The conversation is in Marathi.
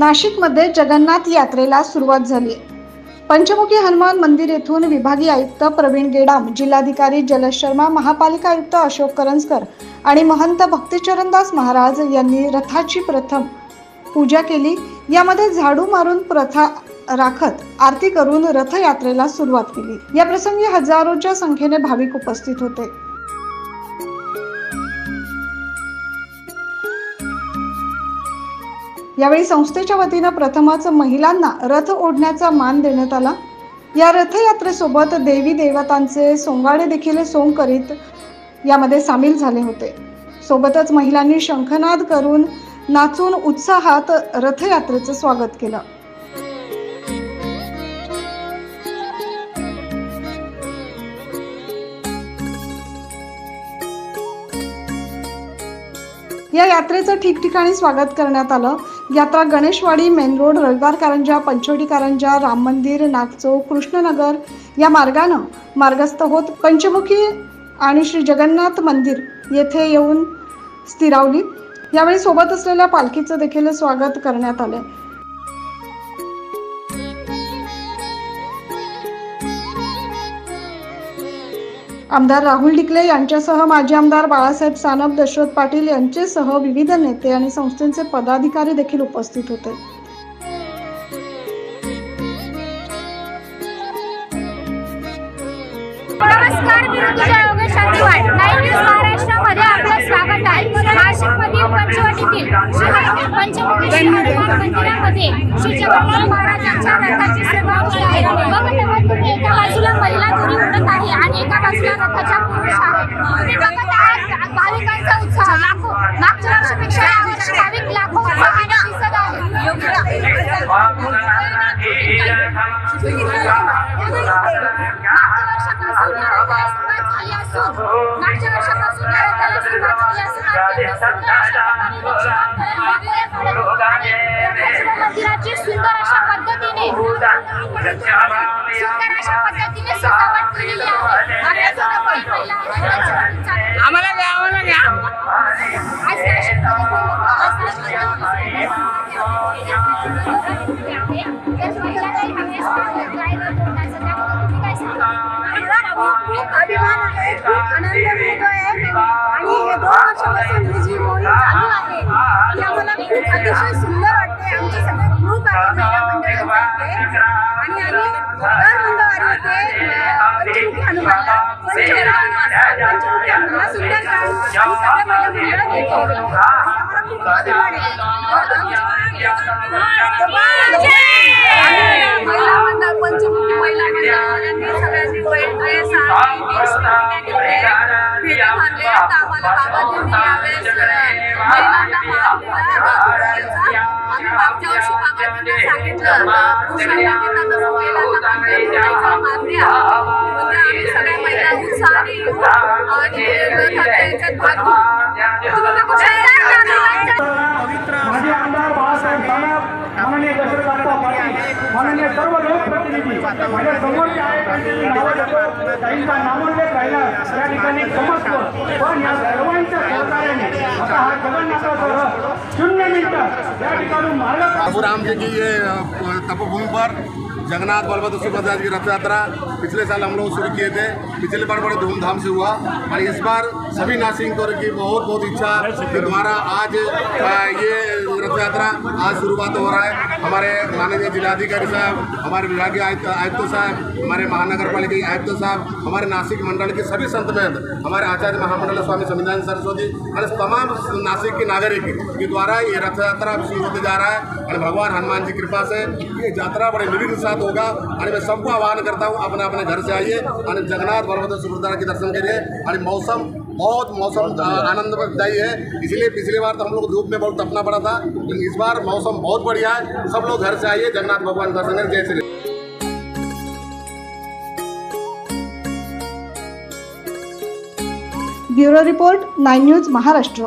नाशिकमध्ये जगन्नाथ यात्रेला सुरुवात झाली। पंचमुखी हनुमान मंदिर येथून विभागीय आयुक्त प्रवीण गेडाम, जिल्हाधिकारी जलज शर्मा, महापालिका आयुक्त अशोक करंजकर आणि महंत भक्तिचरणदास महाराज यांनी रथाची प्रथम पूजा केली। यामध्ये झाडू मारून प्रथा राखत आरती करून रथयात्रेला सुरुवात केली। या प्रसंगी हजारोच्या संख्येने भाविक उपस्थित होते। यावेळी संस्थेच्या वतीने प्रथमच महिलांना रथ ओढण्याचा मान देण्यात आला। या रथयात्रेसोबत देवी देवतांचे सोंगाडे देखील सोंग करीत यामध्ये सामील झाले होते। सोबतच महिलांनी शंखनाद करून नाचून उत्साहात रथयात्रेचे स्वागत केलं। या यात्रेचं ठिकठिकाणी स्वागत करण्यात आलं। यात्रा गणेशवाडी, मेन रोड, रविवार कारंजा, पंचवटी कारंजा, राम मंदिर, नागचौक, कृष्णनगर या मार्गाने मार्गस्थ होत पंचमुखी आणि श्री जगन्नाथ मंदिर येथे येऊन स्थिरावली। यावेळी सोबत असलेल्या पालखीचं देखील स्वागत करण्यात आले। आमदार राहुल डिकले यांच्यासह माजी आमदार बाळासाहेब सानप, दशरथ पाटील यांच्यासह विविध नेते आणि संस्थेचे पदाधिकारी देखील उपस्थित होते। नमस्कार, मी ऋतुजा योगेश शांतीवाड। 9 न्यूज महाराष्ट्रामध्ये आपलं स्वागत आहे। नाशिकमधील पंचवटीतील श्री पंचमुखी हनुमान मंदिरामध्ये श्री जगन्नाथ महाराजांच्या रथाची सुरुवात आहे। बघत आहात तुम्ही, एका बाजूला महिला दोरी उडत आहे आणि एका बाजूला रथाच्या पुरुष आहे। तुम्ही बघत आहात भाविकांचा उत्साह लाखो, मागच्या वर्षीपेक्षा यावर्षी भाविक लाखो उत्साहाने दिसत आहेत। मागच्या वर्षापासून या रथाला सुरुवात झाली असून मंदिराची सुंदर अशा पद्धतीने सजावट केलेली आहे। आम्हाला घ्या खूप अभिमान आहे, खूप आनंद मिळतोय आणि हे 2 वर्षापासून ही जी मोहीम चालू आहे ती आम्हाला खूप अतिशय सुंदर वाटते। आमचे सगळे ग्रुप आहे महिला मंडळांचे आणि आम्ही दर मंगळवारी येथे पंचमुखी हनुमानला पंचमुखी हनुमानला सुंदर काम सगळे महिला मंडळ येतो। आम्हाला खूप अभिमान आहे। महिला मंडळ पंचमुखी महिला मंडळ यांनी सगळ्यांनी माननीय दशरथ पाटील, माननीय सर्व लोकप्रतिनिधी माझ्या समोर जे आहेत त्यांचा नामोल्लेख राहिला या ठिकाणी समजतो, पण या सर्वांच्या सहकार्याने आता हा जगन्नाथासह 0 मिनिटं या ठिकाणी मार्ग राम जी की ये तपोभूमि पर जगन्नाथ बलभद्र सुभद्रा की रथ यात्रा पिछले साल हम लोग शुरू किए थे। पिछले बार बड़े धूमधाम से हुआ और इस बार सभी नासिकों की बहुत इच्छा के द्वारा आज ये रथ यात्रा आज शुरुआत हो रहा है। हमारे माननीय जिलाधिकारी साहब, हमारे विभागीय आयुक्त साहब, हमारे महानगर पालिका के आयुक्त साहब, हमारे नासिक मंडल के सभी संत महंत, हमारे आचार्य महामंडल स्वामी संविधान सरस्वती और तमाम नासिक के नागरिक के द्वारा ये रथ यात्रा शुरू होते जा रहा है। और भगवान हनुमान जी कृपा से ये यात्रा बड़े निर्विघ्न साथ होगा। और मैं सबको आह्वान करता हूँ अपने अपने घर से आइए और जगन्नाथ बलभद्र सुभद्रा के दर्शन करिए। और मौसम आनंददायी है, इसलिए पिछली बार तो हम लोग धूप में बहुत तपना पड़ा था, लेकिन इस बार मौसम बहुत बढ़िया है। सब लोग घर से आइए, जगन्नाथ भगवान का दर्शन करिए। जय Shri. Bureau report 9 news Maharashtra.